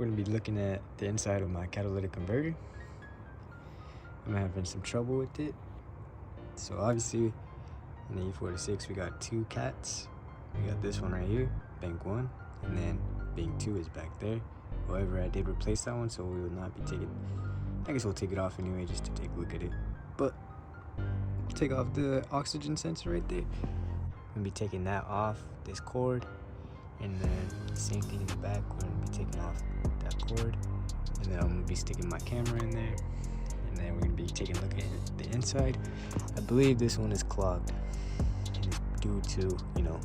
we're gonna be looking at the inside of my catalytic converter. I'm having some trouble with it. So obviously in the E46 we got two cats. We got this one right here, bank 1, and then bank 2 is back there. However, I did replace that one, so we will not be taking, I guess we'll take it off anyway just to take a look at it. But take off the oxygen sensor right there. I'm gonna be taking that off, this cord, and then the same thing in the back, we're gonna be taking off that cord, and then I'm gonna be sticking my camera in there, and then we're gonna be taking a look at the inside. I believe this one is clogged, and it's due to, you know,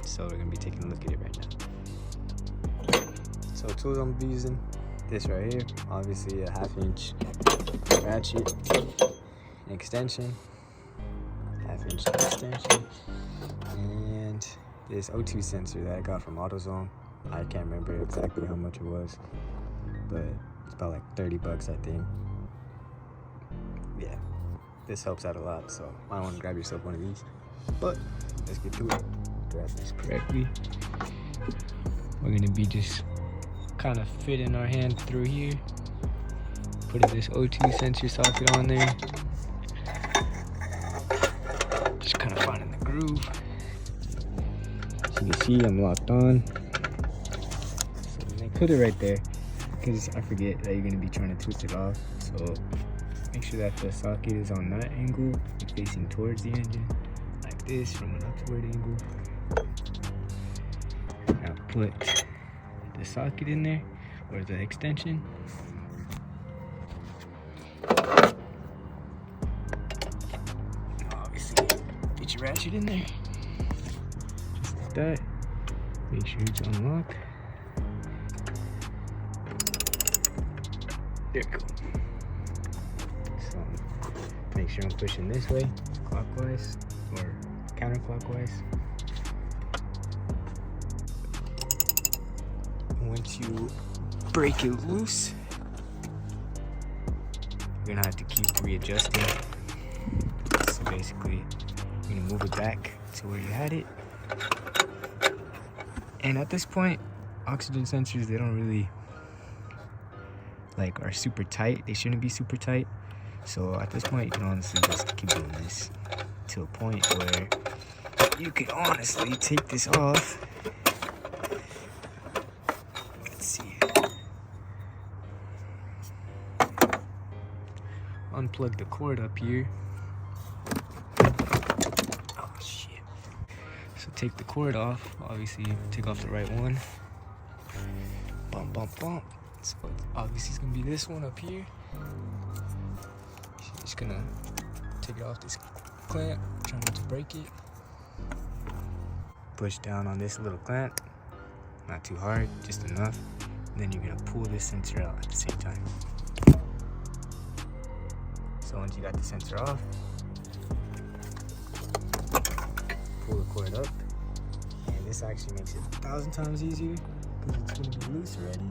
so we're gonna be taking a look at it right now. So tools I'm using, this right here, obviously a 1/2 inch ratchet, an extension, 1/2 inch extension, and this O2 sensor that I got from AutoZone. I can't remember exactly how much it was, but it's about like 30 bucks, I think. Yeah, this helps out a lot, so I want to grab yourself one of these. But let's get to it. Grab this correctly. We're gonna be just kind of fitting our hand through here, putting this O2 sensor socket on there, just kind of finding the groove. As you can see, I'm locked on, so put it right there because I forget that you're gonna be trying to twist it off, so make sure that the socket is on that angle and facing towards the engine like this from an upward angle. Now put the socket in there, or the extension. Obviously, get your ratchet in there, just like that. Make sure it's unlocked. There we go. So make sure I'm pushing this way, clockwise or counterclockwise. Once you break it loose, you're gonna have to keep readjusting. So basically, you're gonna move it back to where you had it. And at this point, oxygen sensors, they don't really are super tight. They shouldn't be super tight. So at this point, you can honestly just keep doing this to a point where you can honestly take this off. Unplug the cord up here. Oh shit. So take the cord off. Obviously take off the right one. Bump, bump, bump. So obviously it's gonna be this one up here. Just gonna take it off this clamp, try not to break it. Push down on this little clamp. Not too hard, just enough. And then you're gonna pull this sensor out at the same time. So once you got the sensor off, pull the cord up, and this actually makes it 1,000 times easier because it's going to be loose already.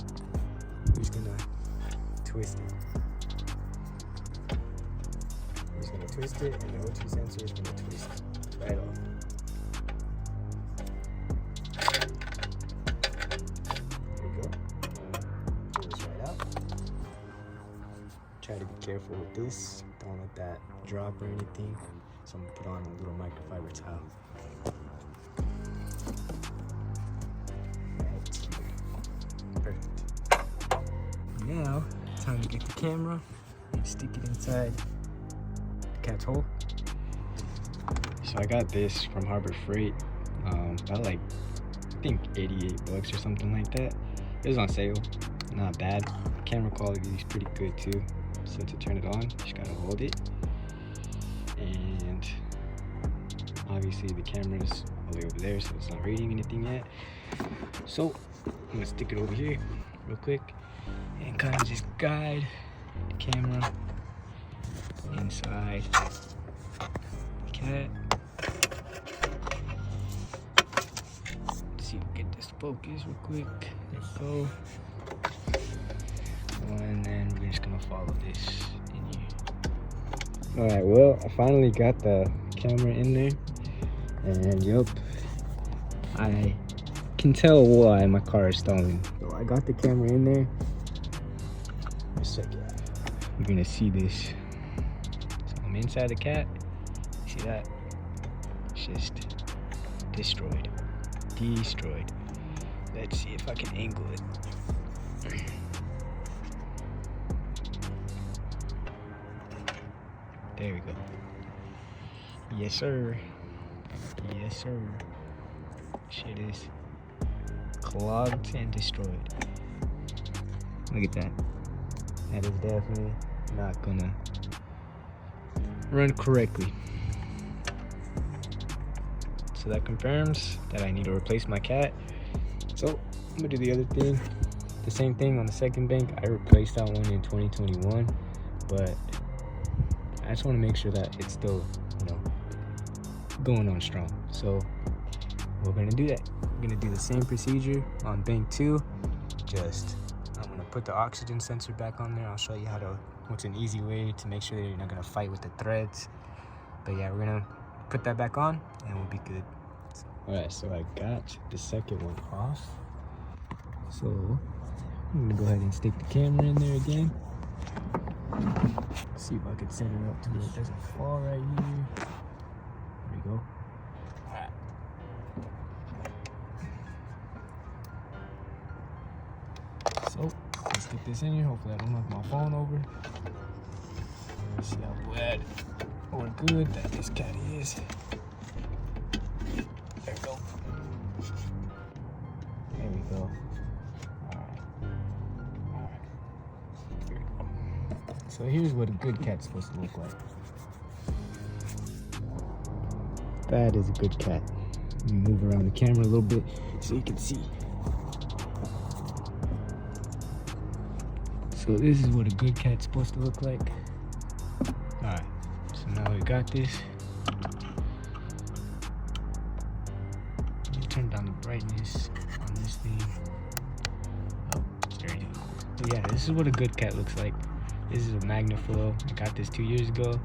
You're just going to twist it. You're just going to twist it, and the O2 sensor is going to twist right off. There we go. Pull this right out. Try to be careful with this. Don't let that drop or anything. So I'm gonna put on a little microfiber towel. Perfect. Now, time to get the camera and stick it inside the cat's hole. As So I got this from Harbor Freight, about like, I think 88 bucks or something like that. It was on sale, not bad. Camera quality is pretty good too. So to turn it on, you just gotta hold it. And obviously the camera's all the way over there, so it's not reading anything yet. So I'm gonna stick it over here real quick and kind of just guide the camera inside the cat. Let's see if we get this focus real quick. There we go. And then we're just gonna follow this in here. Alright, well, I finally got the camera in there. And yup, I can tell why my car is stalling. So I got the camera in there. In a second, you're gonna see this. So I'm inside the cat. See that? It's just destroyed. Destroyed. Let's see if I can angle it. There we go. Yes, sir. Yes, sir. Shit is clogged and destroyed. Look at that. That is definitely not gonna run correctly. So that confirms that I need to replace my cat. So I'm gonna do the other thing. The same thing on the second bank. I replaced that one in 2021, but I just want to make sure that it's still, you know, going on strong. So we're gonna do that. We're gonna do the same procedure on bank 2. Just I'm gonna put the oxygen sensor back on there. I'll show you what's an easy way to make sure that you're not gonna fight with the threads. But yeah, we're gonna put that back on and we'll be good. Alright, so I got the second one off. So I'm gonna go ahead and stick the camera in there again. See if I can set it up to where it doesn't fall right here. There we go. Alright. So let's get this in here. Hopefully I don't knock my phone over. Let's see how bad or good that this cat is. There we go. There we go. So here's what a good cat's supposed to look like. That is a good cat. Let me move around the camera a little bit so you can see. So this is what a good cat's supposed to look like. Alright, so now we got this. Let me turn down the brightness on this thing. Oh, there you go. But yeah, this is what a good cat looks like. This is a Magnaflow. I got this 2 years ago.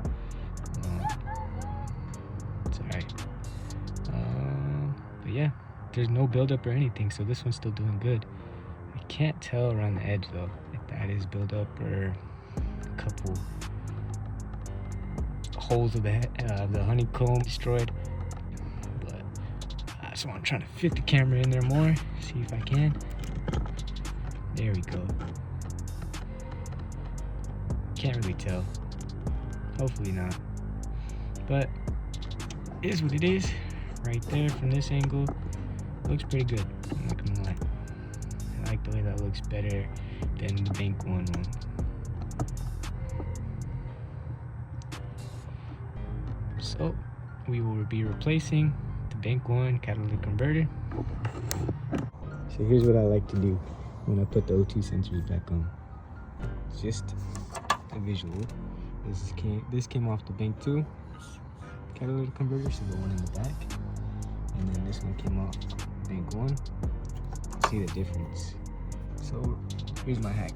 It's alright. But yeah, there's no buildup or anything, so this one's still doing good. I can't tell around the edge though if that is buildup or a couple holes of the honeycomb destroyed. But so I'm trying to fit the camera in there more. See if I can. There we go. Can't really tell. Hopefully not. But it is what it is. Right there from this angle. Looks pretty good. I'm not gonna lie. I like the way that looks better than the bank 1 one. So we will be replacing the bank 1 catalytic converter. So here's what I like to do when I put the O2 sensors back on. It's just a visual. This came off the bank 2 catalytic converter, so the one in the back, and then this one came off bank 1. See the difference. So here's my hack.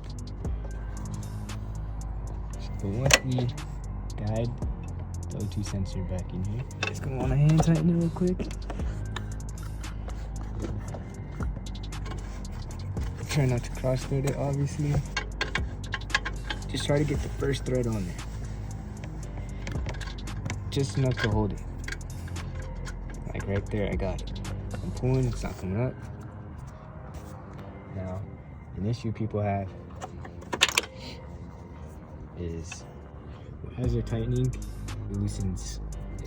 So once we guide the O2 sensor back in here, you're just gonna want to hand tighten it real quick. Try not to cross thread it, obviously. Just try to get the first thread on there. Just enough to hold it. Like right there, I got it. I'm pulling, it's not coming up. Now, an issue people have is as they're tightening, it loosens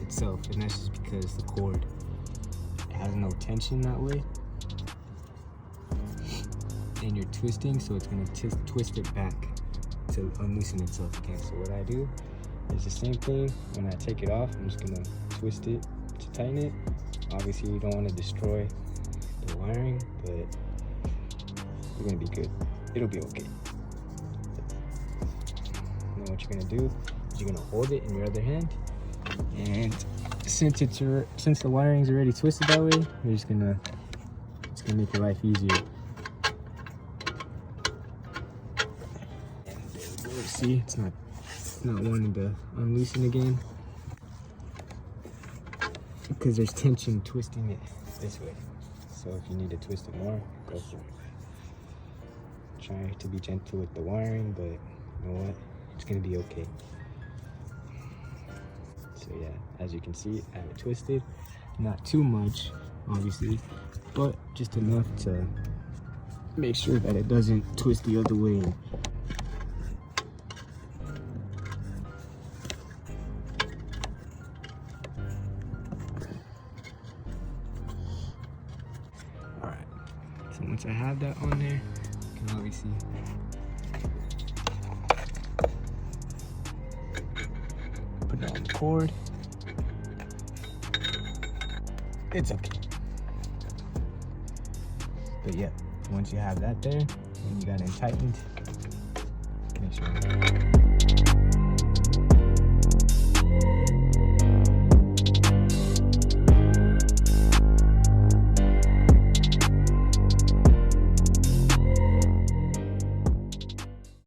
itself, and that's just because the cord has no tension that way, and you're twisting, so it's gonna twist it back to unloosen itself again. So what I do is the same thing. When I take it off, I'm just gonna twist it to tighten it. Obviously you don't want to destroy the wiring, but you're gonna be good. It'll be okay. And then what you're gonna do is you're gonna hold it in your other hand, and since the wiring's already twisted that way, you're just gonna make your life easier. And there we go. See, it's not wanting to unloosen again because there's tension twisting it this way. So if you need to twist it more, go for it. Try to be gentle with the wiring, but you know what? It's gonna be okay. So yeah, as you can see, I have it twisted. Not too much, obviously, but just enough to make sure that it doesn't twist the other way. Alright, so once I have that on there, you can obviously put it on the cord. It's okay. But yeah, once you have that there, and you got it tightened, make sure